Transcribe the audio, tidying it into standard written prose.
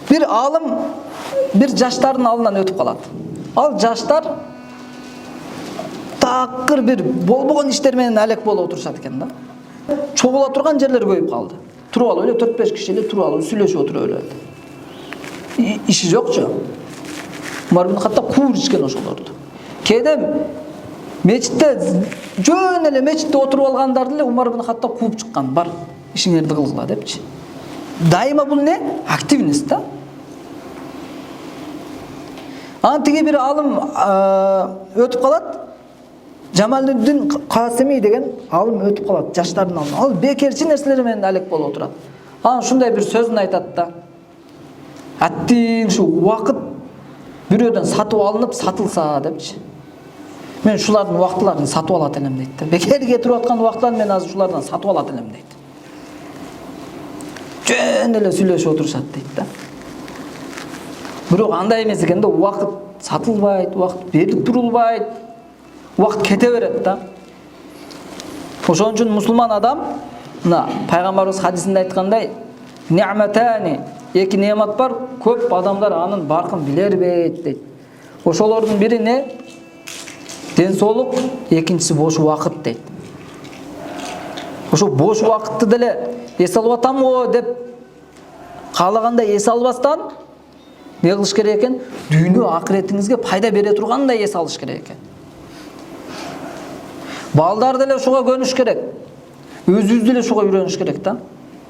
Bir алым bir жаштардын алдынан өтүп калат. Ал жаштар такыр bir болбогон иштер менен алек болуп отурушат экен да. Чогула турган жерлер көйүп калды. Туруп алып эле 4-5 киши эле туруп алып сүйлөшүп отуруп эле. Иши жокчу. Умар хатта куур ичкен ошолорду. Кээде мечитте жөн эле мечитте отуруп алгандарды эле Умар хатта кууп чыккан. Бар, ишиңерди кылгыла депчи. Дайыма бул не? Активность да. Тиги bir алым өтүп калат. Жамалдин Касими деген алым өтүп калат жаштардын алдынан. Ал бекерчи нерселер менен алек болуп отурат. Анан ушундай bir сөзүн айтат да. Аттин ушу убакыт бирөөдөн сатып алынып сатылса депчи. Мен шулардын убактыларын сатып алат элем дейт да. Бекер кетирип аткан убактыларын мен азыр шулардан сатып алат элем дейт. Жөн эле сүйлөшүп отурушат дейт да. Бирок андай эмес экен да, убакыт сатылбайт, убакыт берип турулбайт. Убакыт кете берет да. Ошон үчүн мусулман адам, мына пайгамбарыбыз хадисинде айткандай, "Ни'матани" эки немат бар, көп адамдар анын баркын билербейт дейт. Ошолордун бири не? Ден соолук, экинчиси бош убакыт дейт. Ошо бош убакытты деле эс алып атам го деп каалагандай эс албастан не кылыш керек экен? Дүйнө акыретиңизге пайда бере тургандай эс алыш керек экен. Балдар деле ушуга көнүш керек. Өзүбүз деле ушуга үйрөнүш керек да.